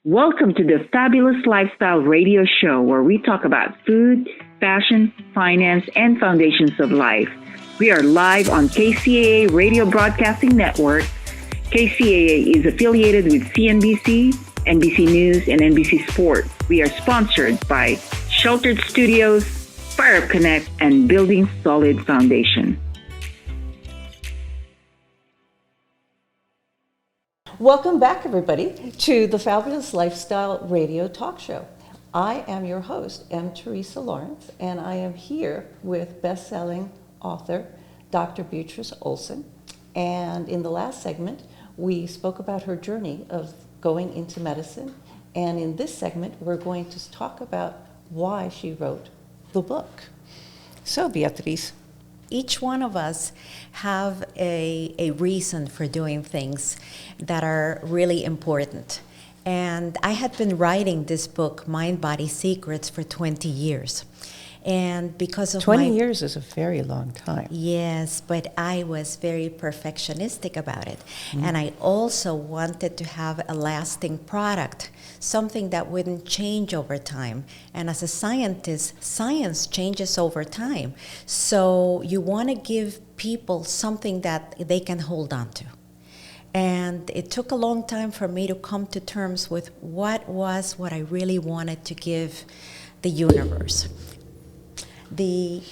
Welcome to the Fabulous Lifestyle Radio Show, where we talk about food, fashion, finance, and foundations of life. We are live on KCAA Radio Broadcasting Network. KCAA is affiliated with CNBC, NBC News, and NBC Sports. We are sponsored by Sheltered Studios, Fire Reconnect, and Building Solid Foundation. Welcome back, everybody, to the Fabulous Lifestyle Radio Talk Show. I am your host, Teresa Lawrence, and I am here with best-selling author, Dr. Beatriz Olson. And in the last segment, we spoke about her journey of going into medicine. And in this segment, we're going to talk about why she wrote the book. So, Beatriz. Each one of us have a reason for doing things that are really important. And I had been writing this book, Mind, Body, Secrets, for 20 years. And because of 20 years is a very long time. Yes, but I was very perfectionistic about it. And I also wanted to have a lasting product, something that wouldn't change over time. And as a scientist, science changes over time. So you want to give people something that they can hold on to. And it took a long time for me to come to terms with what I really wanted to give the universe. The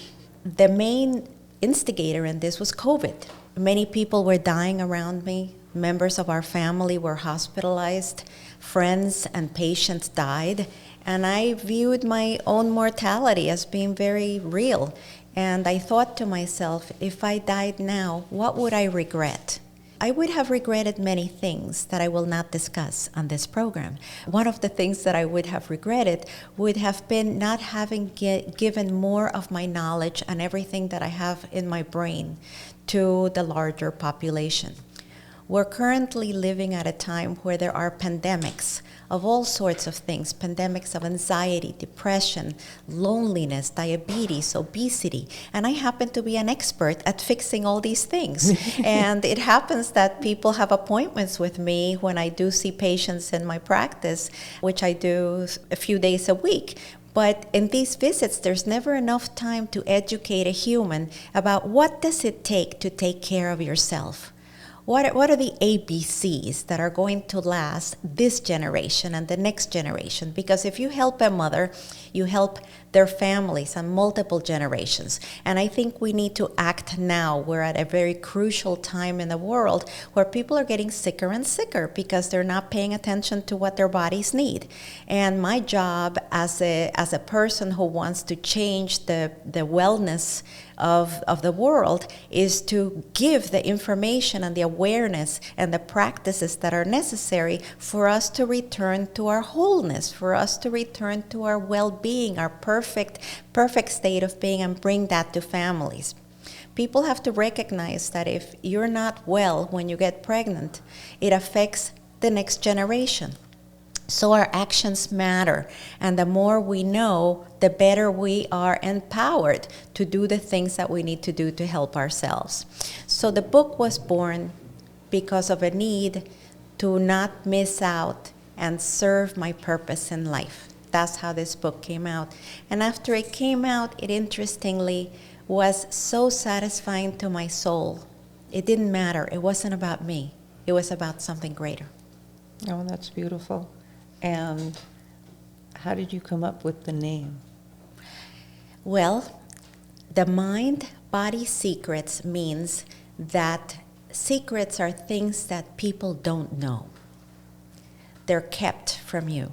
main instigator in this was COVID. Many people were dying around me. Members of our family were hospitalized. Friends and patients died. And I viewed my own mortality as being very real. And I thought to myself, if I died now, what would I regret? I would have regretted many things that I will not discuss on this program. One of the things that I would have regretted would have been not having given more of my knowledge and everything that I have in my brain to the larger population. We're currently living at a time where there are pandemics of all sorts of things, pandemics of anxiety, depression, loneliness, diabetes, obesity. And I happen to be an expert at fixing all these things. And it happens that people have appointments with me when I do see patients in my practice, which I do a few days a week. But in these visits, there's never enough time to educate a human about what does it take to take care of yourself. What are the ABCs that are going to last this generation and the next generation? Because if you help a mother, you help their families and multiple generations. And I think we need to act now. We're at a very crucial time in the world where people are getting sicker and sicker because they're not paying attention to what their bodies need. And my job as a person who wants to change the wellness of the world is to give the information and the awareness and the practices that are necessary for us to return to our wholeness, for us to return to our well-being, our perfect state of being, and bring that to families. People have to recognize that if you're not well when you get pregnant, it affects the next generation. So our actions matter, and the more we know, the better we are empowered to do the things that we need to do to help ourselves. So the book was born because of a need to not miss out and serve my purpose in life. That's how this book came out. And after it came out, it interestingly was so satisfying to my soul. It didn't matter. It wasn't about me. It was about something greater. Oh, that's beautiful. And how did you come up with the name? Well, the Mind, Body, Secrets means that secrets are things that people don't know. They're kept from you.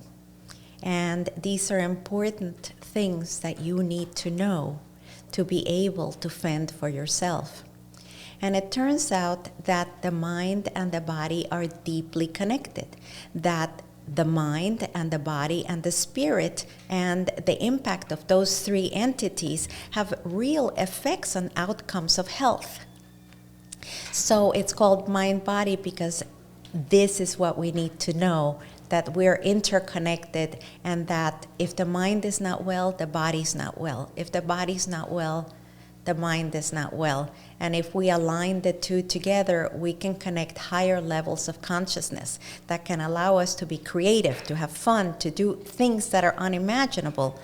And these are important things that you need to know to be able to fend for yourself. And it turns out that the mind and the body are deeply connected, that the mind and the body and the spirit and the impact of those three entities have real effects on outcomes of health. So it's called mind-body because this is what we need to know, that we're interconnected, and that if the mind is not well, the body's not well. If the body's not well, the mind is not well. And if we align the two together, we can connect higher levels of consciousness that can allow us to be creative, to have fun, to do things that are unimaginable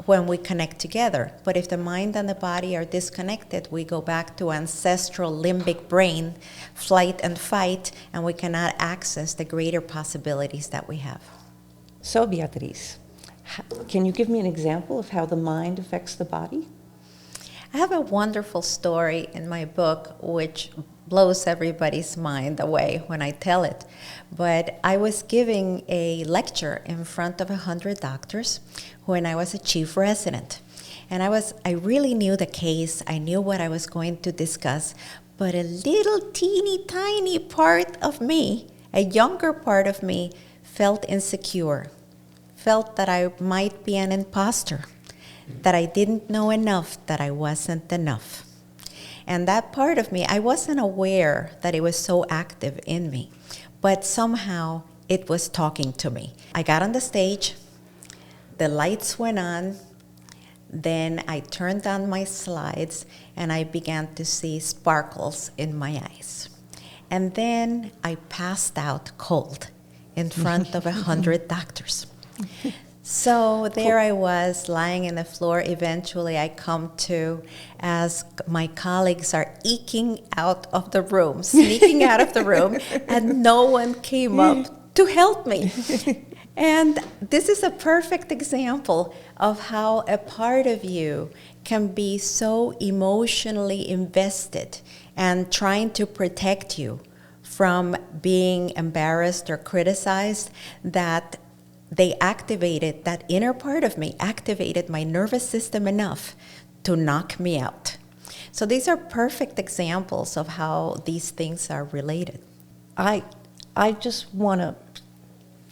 when we connect together. But if the mind and the body are disconnected, we go back to ancestral limbic brain, flight and fight, and we cannot access the greater possibilities that we have. So, Beatriz, can you give me an example of how the mind affects the body? I have a wonderful story in my book which blows everybody's mind away when I tell it. But I was giving a lecture in front of 100 doctors when I was a chief resident. And I really knew the case, I knew what I was going to discuss, but a little teeny tiny part of me, a younger part of me, felt insecure, felt that I might be an imposter, that I didn't know enough, that I wasn't enough. And that part of me, I wasn't aware that it was so active in me, but somehow it was talking to me. I got on the stage, the lights went on, then I turned on my slides and I began to see sparkles in my eyes. And then I passed out cold in front of 100 doctors. So there I was lying in the floor. Eventually I come to as my colleagues are eking out of the room, sneaking out of the room, and no one came up to help me. And this is a perfect example of how a part of you can be so emotionally invested and trying to protect you from being embarrassed or criticized that they activated, that inner part of me activated my nervous system enough to knock me out. So these are perfect examples of how these things are related. I just want to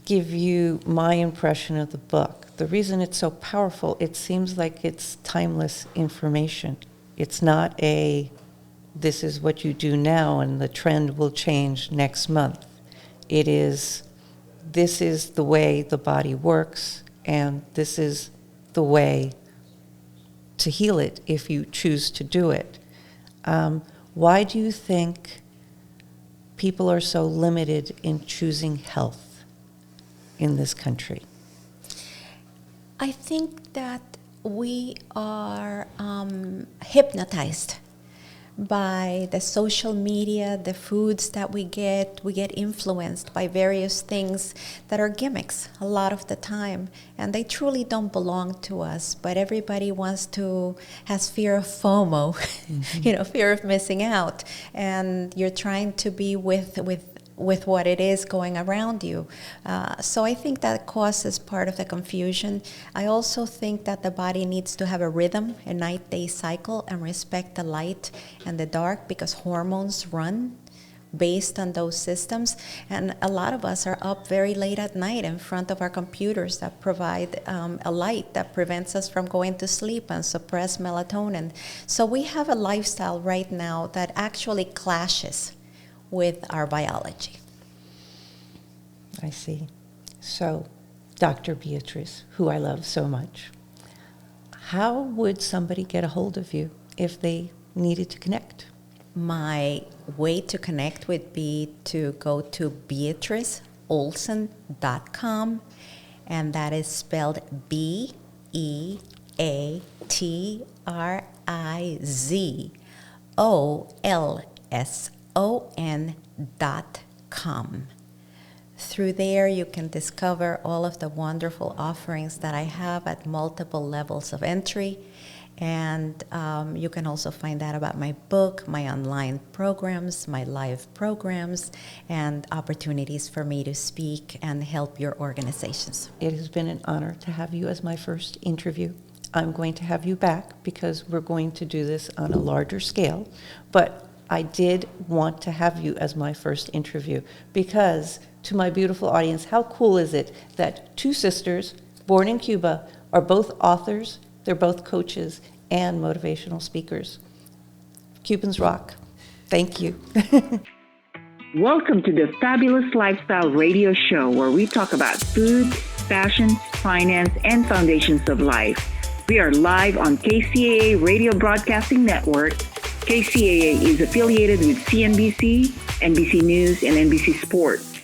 give you my impression of the book. The reason it's so powerful, it seems like it's timeless information. It's not this is what you do now and the trend will change next month. It is, this is the way the body works, and this is the way to heal it if you choose to do it. Why do you think people are so limited in choosing health in this country? I think that we are hypnotized by the social media, the foods that we get influenced by various things that are gimmicks a lot of the time, and they truly don't belong to us, but everybody has fear of FOMO, fear of missing out, and you're trying to be with what it is going around you. So I think that causes part of the confusion. I also think that the body needs to have a rhythm, a night-day cycle, and respect the light and the dark, because hormones run based on those systems. And a lot of us are up very late at night in front of our computers that provide a light that prevents us from going to sleep and suppress melatonin. So we have a lifestyle right now that actually clashes with our biology. I see. So, Dr. Beatriz, who I love so much, how would somebody get a hold of you if they needed to connect? My way to connect would be to go to BeatrizOlson.com, and that is spelled BeatriZolson.com. Through there, you can discover all of the wonderful offerings that I have at multiple levels of entry. And you can also find out about my book, my online programs, my live programs, and opportunities for me to speak and help your organizations. It has been an honor to have you as my first interview. I'm going to have you back because we're going to do this on a larger scale. But I did want to have you as my first interview because, to my beautiful audience, how cool is it that two sisters born in Cuba are both authors, they're both coaches and motivational speakers. Cubans rock. Thank you. Welcome to the Fabulous Lifestyle Radio Show, where we talk about food, fashion, finance, and foundations of life. We are live on KCAA Radio Broadcasting Network. KCAA is affiliated with CNBC, NBC News, and NBC Sports.